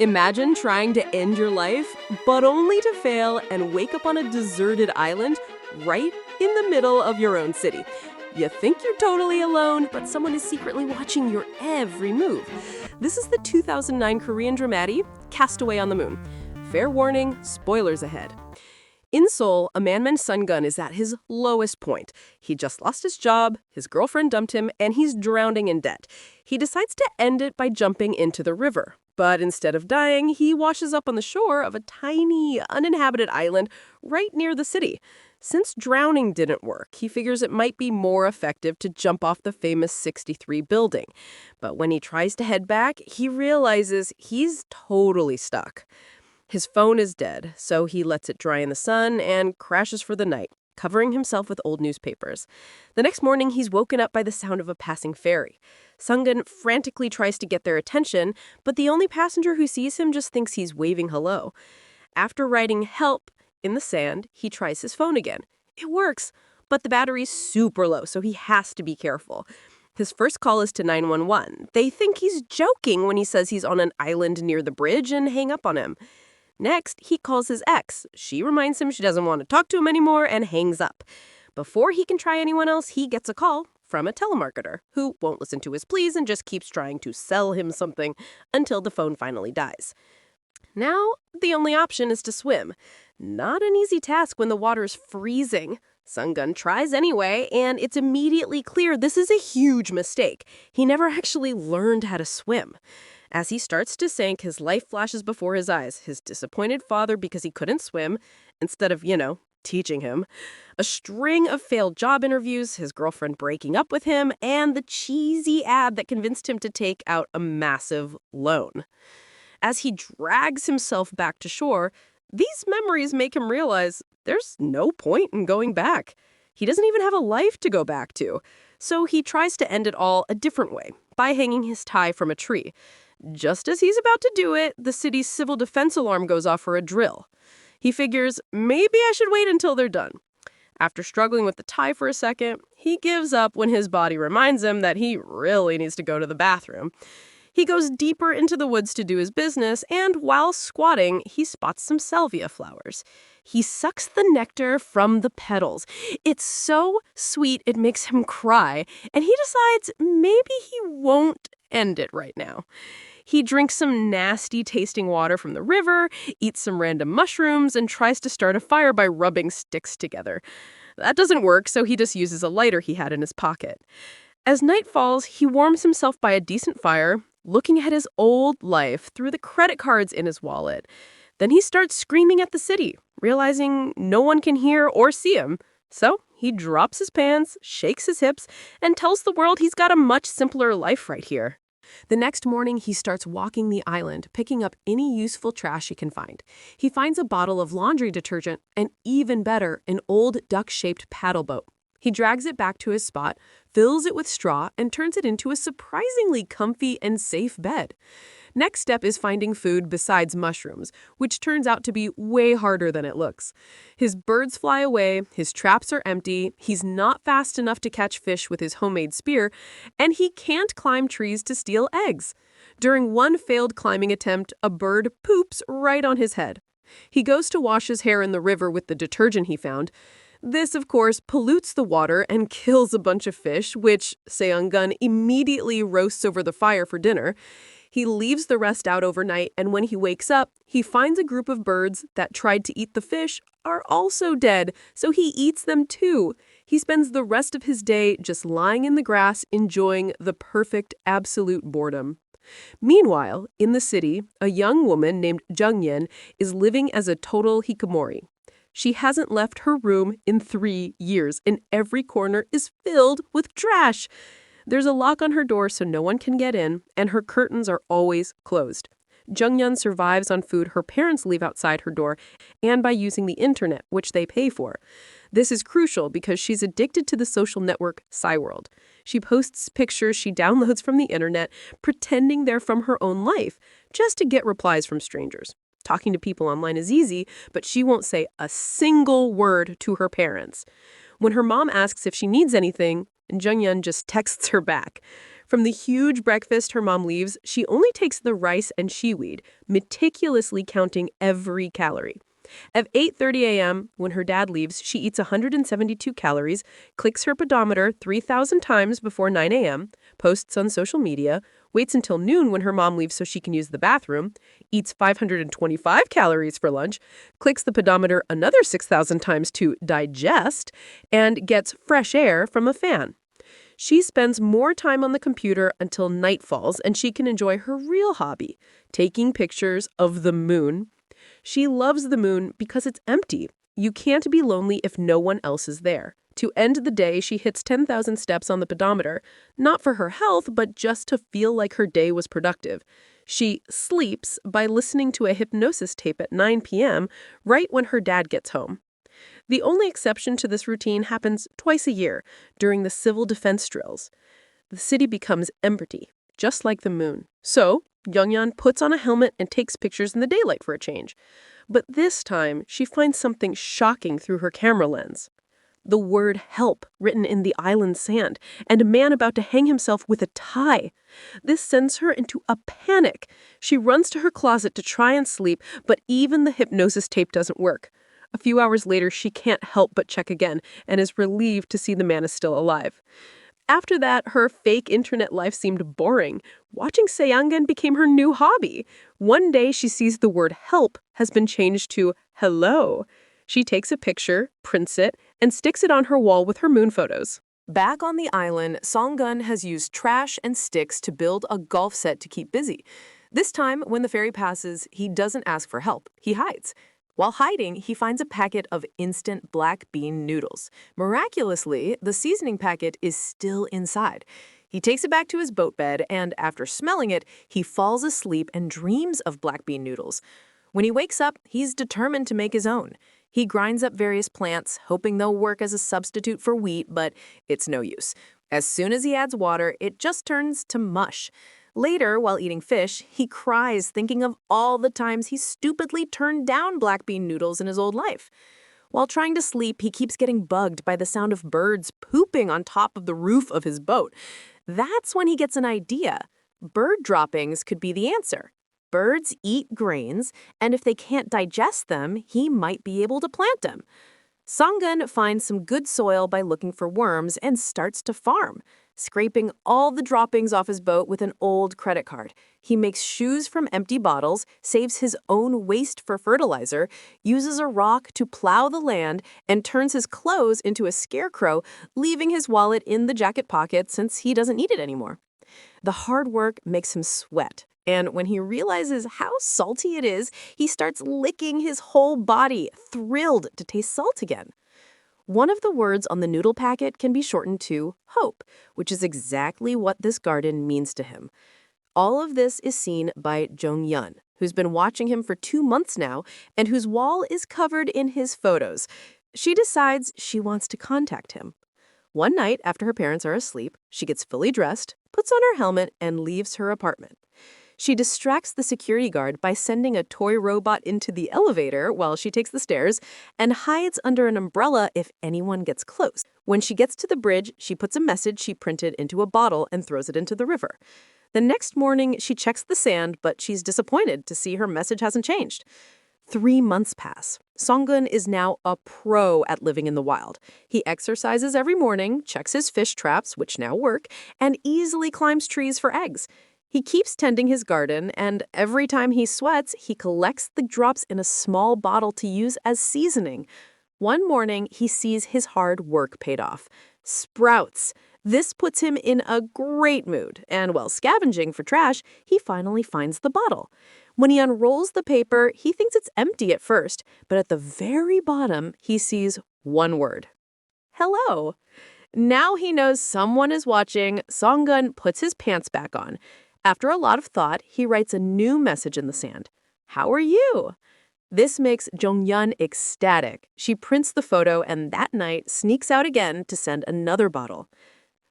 Imagine trying to end your life, but only to fail and wake up on a deserted island right in the middle of your own city. You think you're totally alone, but someone is secretly watching your every move. This is the 2009 Korean drama Castaway on the Moon. Fair warning, spoilers ahead. In Seoul, a man-man Sun-gun is at his lowest point. He just lost his job, his girlfriend dumped him, and he's drowning in debt. He decides to end it by jumping into the river. But instead of dying, he washes up on the shore of a tiny, uninhabited island right near the city. Since drowning didn't work, he figures it might be more effective to jump off the famous 63 building. But when he tries to head back, he realizes he's totally stuck. His phone is dead, so he lets it dry in the sun and crashes for the night, covering himself with old newspapers. The next morning, he's woken up by the sound of a passing ferry. Sun-gun frantically tries to get their attention, but the only passenger who sees him just thinks he's waving hello. After writing "help" in the sand, he tries his phone again. It works, but the battery's super low, so he has to be careful. His first call is to 911. They think he's joking when he says he's on an island near the bridge and hang up on him. Next, he calls his ex. She reminds him she doesn't want to talk to him anymore and hangs up. Before he can try anyone else, he gets a call from a telemarketer who won't listen to his pleas and just keeps trying to sell him something until the phone finally dies. Now, the only option is to swim. Not an easy task when the water's freezing. Sun-gun tries anyway, and it's immediately clear this is a huge mistake. He never actually learned how to swim. As he starts to sink, his life flashes before his eyes. His disappointed father because he couldn't swim, instead of, teaching him. A string of failed job interviews, his girlfriend breaking up with him, and the cheesy ad that convinced him to take out a massive loan. As he drags himself back to shore, these memories make him realize there's no point in going back. He doesn't even have a life to go back to. So he tries to end it all a different way, by hanging his tie from a tree. Just as he's about to do it, the city's civil defense alarm goes off for a drill. He figures, maybe I should wait until they're done. After struggling with the tie for a second, he gives up when his body reminds him that he really needs to go to the bathroom. He goes deeper into the woods to do his business, and while squatting, he spots some salvia flowers. He sucks the nectar from the petals. It's so sweet it makes him cry, and he decides maybe he won't end it right now. He drinks some nasty-tasting water from the river, eats some random mushrooms, and tries to start a fire by rubbing sticks together. That doesn't work, so he just uses a lighter he had in his pocket. As night falls, he warms himself by a decent fire, looking at his old life through the credit cards in his wallet. Then he starts screaming at the city, realizing no one can hear or see him. So he drops his pants, shakes his hips, and tells the world he's got a much simpler life right here. The next morning, he starts walking the island, picking up any useful trash he can find. He finds a bottle of laundry detergent, and even better, an old duck-shaped paddle boat. He drags it back to his spot, fills it with straw, and turns it into a surprisingly comfy and safe bed. Next step is finding food besides mushrooms, which turns out to be way harder than it looks. His birds fly away, his traps are empty, he's not fast enough to catch fish with his homemade spear, and he can't climb trees to steal eggs. During one failed climbing attempt, a bird poops right on his head. He goes to wash his hair in the river with the detergent he found. This, of course, pollutes the water and kills a bunch of fish, which Seung-gun immediately roasts over the fire for dinner. He leaves the rest out overnight, and when he wakes up, he finds a group of birds that tried to eat the fish are also dead, so he eats them too. He spends the rest of his day just lying in the grass, enjoying the perfect absolute boredom. Meanwhile, in the city, a young woman named Jung-yen is living as a total hikikomori. She hasn't left her room in 3 years, and every corner is filled with trash. There's a lock on her door so no one can get in, and her curtains are always closed. Jung-yeon survives on food her parents leave outside her door and by using the internet, which they pay for. This is crucial because she's addicted to the social network Cyworld. She posts pictures she downloads from the internet, pretending they're from her own life, just to get replies from strangers. Talking to people online is easy, but she won't say a single word to her parents. When her mom asks if she needs anything, Jung-yeon just texts her back. From the huge breakfast her mom leaves, she only takes the rice and seaweed, meticulously counting every calorie. At 8:30 a.m., when her dad leaves, she eats 172 calories, clicks her pedometer 3,000 times before 9 a.m., posts on social media, waits until noon when her mom leaves so she can use the bathroom, eats 525 calories for lunch, clicks the pedometer another 6,000 times to digest, and gets fresh air from a fan. She spends more time on the computer until night falls and she can enjoy her real hobby, taking pictures of the moon. She loves the moon because it's empty. You can't be lonely if no one else is there. To end the day, she hits 10,000 steps on the pedometer, not for her health, but just to feel like her day was productive. She sleeps by listening to a hypnosis tape at 9 p.m., right when her dad gets home. The only exception to this routine happens twice a year, during the civil defense drills. The city becomes empty, just like the moon. So, Youngyeon puts on a helmet and takes pictures in the daylight for a change. But this time, she finds something shocking through her camera lens. The word help written in the island sand, and a man about to hang himself with a tie. This sends her into a panic. She runs to her closet to try and sleep, but even the hypnosis tape doesn't work. A few hours later, she can't help but check again and is relieved to see the man is still alive. After that, her fake internet life seemed boring. Watching Saeangin became her new hobby. One day, she sees the word help has been changed to hello. She takes a picture, prints it, and sticks it on her wall with her moon photos. Back on the island, Songgun has used trash and sticks to build a golf set to keep busy. This time, when the ferry passes, he doesn't ask for help. He hides. While hiding, he finds a packet of instant black bean noodles. Miraculously, the seasoning packet is still inside. He takes it back to his boat bed, and after smelling it, he falls asleep and dreams of black bean noodles. When he wakes up, he's determined to make his own. He grinds up various plants, hoping they'll work as a substitute for wheat, but it's no use. As soon as he adds water, it just turns to mush. Later, while eating fish, he cries thinking of all the times he stupidly turned down black bean noodles in his old life. While trying to sleep, he keeps getting bugged by the sound of birds pooping on top of the roof of his boat. That's when he gets an idea. Bird droppings could be the answer. Birds eat grains, and if they can't digest them, he might be able to plant them. Songgun finds some good soil by looking for worms and starts to farm, scraping all the droppings off his boat with an old credit card. He makes shoes from empty bottles, saves his own waste for fertilizer, uses a rock to plow the land, and turns his clothes into a scarecrow, leaving his wallet in the jacket pocket since he doesn't need it anymore. The hard work makes him sweat. And when he realizes how salty it is, he starts licking his whole body, thrilled to taste salt again. One of the words on the noodle packet can be shortened to hope, which is exactly what this garden means to him. All of this is seen by Jong-yeon, who's been watching him for 2 months now and whose wall is covered in his photos. She decides she wants to contact him. One night, after her parents are asleep, she gets fully dressed, puts on her helmet, and leaves her apartment. She distracts the security guard by sending a toy robot into the elevator while she takes the stairs and hides under an umbrella if anyone gets close. When she gets to the bridge, she puts a message she printed into a bottle and throws it into the river. The next morning, she checks the sand, but she's disappointed to see her message hasn't changed. 3 months pass. Songgun is now a pro at living in the wild. He exercises every morning, checks his fish traps, which now work, and easily climbs trees for eggs. He keeps tending his garden, and every time he sweats, he collects the drops in a small bottle to use as seasoning. One morning, he sees his hard work paid off. Sprouts. This puts him in a great mood, and while scavenging for trash, he finally finds the bottle. When he unrolls the paper, he thinks it's empty at first, but at the very bottom, he sees one word. Hello. Now he knows someone is watching. Songgun puts his pants back on. After a lot of thought, he writes a new message in the sand. How are you? This makes Jong-yeon ecstatic. She prints the photo and that night sneaks out again to send another bottle.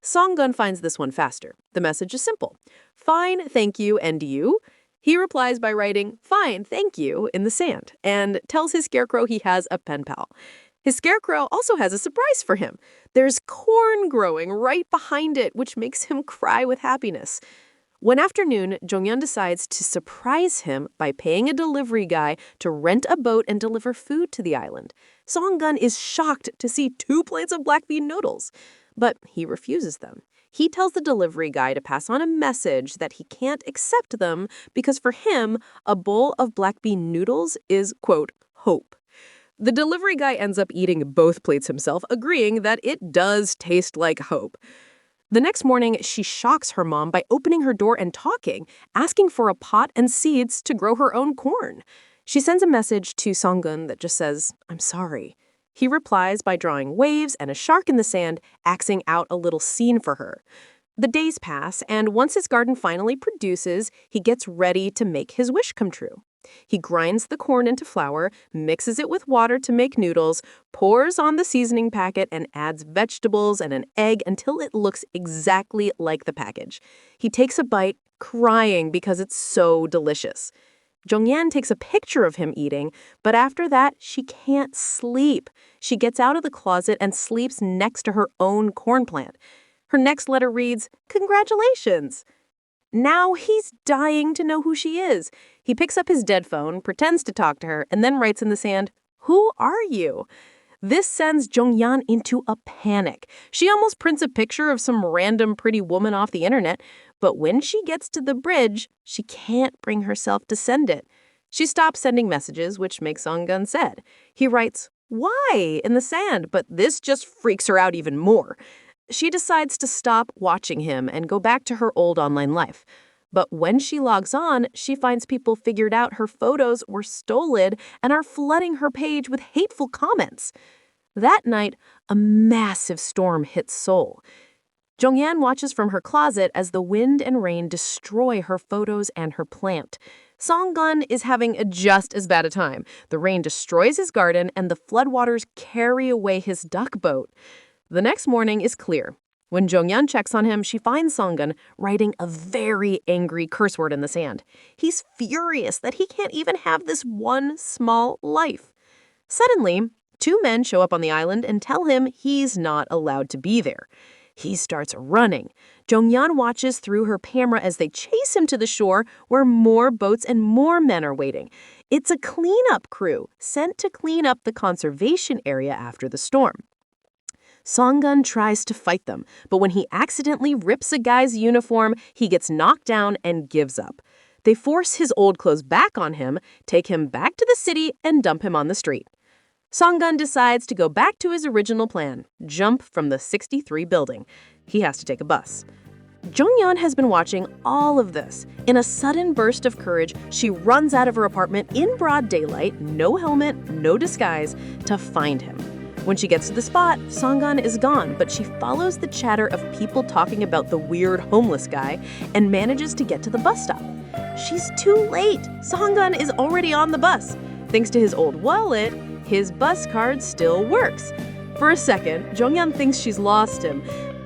Songgun finds this one faster. The message is simple. Fine, thank you, and you? He replies by writing, fine, thank you, in the sand, and tells his scarecrow he has a pen pal. His scarecrow also has a surprise for him. There's corn growing right behind it, which makes him cry with happiness. One afternoon, Jonghyun decides to surprise him by paying a delivery guy to rent a boat and deliver food to the island. Song-gun is shocked to see 2 plates of black bean noodles, but he refuses them. He tells the delivery guy to pass on a message that he can't accept them because for him, a bowl of black bean noodles is, quote, hope. The delivery guy ends up eating both plates himself, agreeing that it does taste like hope. The next morning, she shocks her mom by opening her door and talking, asking for a pot and seeds to grow her own corn. She sends a message to Song-gun that just says, "I'm sorry." He replies by drawing waves and a shark in the sand, acting out a little scene for her. The days pass, and once his garden finally produces, he gets ready to make his wish come true. He grinds the corn into flour, mixes it with water to make noodles, pours on the seasoning packet, and adds vegetables and an egg until it looks exactly like the package. He takes a bite, crying because it's so delicious. Jonghyun takes a picture of him eating, but after that, she can't sleep. She gets out of the closet and sleeps next to her own corn plant. Her next letter reads, "Congratulations." Now he's dying to know who she is. He picks up his dead phone, pretends to talk to her, and then writes in the sand, "Who are you?" This sends Jonghyun into a panic. She almost prints a picture of some random pretty woman off the internet, but when she gets to the bridge, she can't bring herself to send it. She stops sending messages, which makes Song-gun sad. He writes, "Why?" in the sand, but this just freaks her out even more. She decides to stop watching him and go back to her old online life. But when she logs on, she finds people figured out her photos were stolen and are flooding her page with hateful comments. That night, a massive storm hits Seoul. Jonghyun watches from her closet as the wind and rain destroy her photos and her plant. Song-gun is having just as bad a time. The rain destroys his garden and the floodwaters carry away his duck boat. The next morning is clear. When Jonghyun checks on him, she finds Song-gun writing a very angry curse word in the sand. He's furious that he can't even have this one small life. Suddenly, 2 men show up on the island and tell him he's not allowed to be there. He starts running. Jonghyun watches through her camera as they chase him to the shore where more boats and more men are waiting. It's a cleanup crew sent to clean up the conservation area after the storm. Song-gun tries to fight them, but when he accidentally rips a guy's uniform, he gets knocked down and gives up. They force his old clothes back on him, take him back to the city, and dump him on the street. Song-gun decides to go back to his original plan, jump from the 63 building. He has to take a bus. Jonghyun has been watching all of this. In a sudden burst of courage, she runs out of her apartment in broad daylight, no helmet, no disguise, to find him. When she gets to the spot, Song-gun is gone, but she follows the chatter of people talking about the weird homeless guy and manages to get to the bus stop. She's too late. Song-gun is already on the bus. Thanks to his old wallet, his bus card still works. For a second, Jonghyun thinks she's lost him,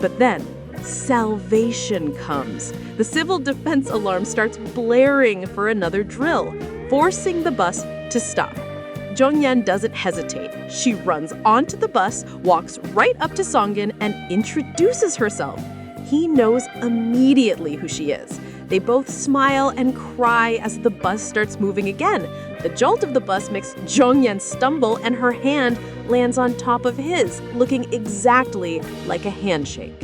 but then salvation comes. The civil defense alarm starts blaring for another drill, forcing the bus to stop. Jonghyun doesn't hesitate. She runs onto the bus, walks right up to Song-gun, and introduces herself. He knows immediately who she is. They both smile and cry as the bus starts moving again. The jolt of the bus makes Jonghyun stumble, and her hand lands on top of his, looking exactly like a handshake.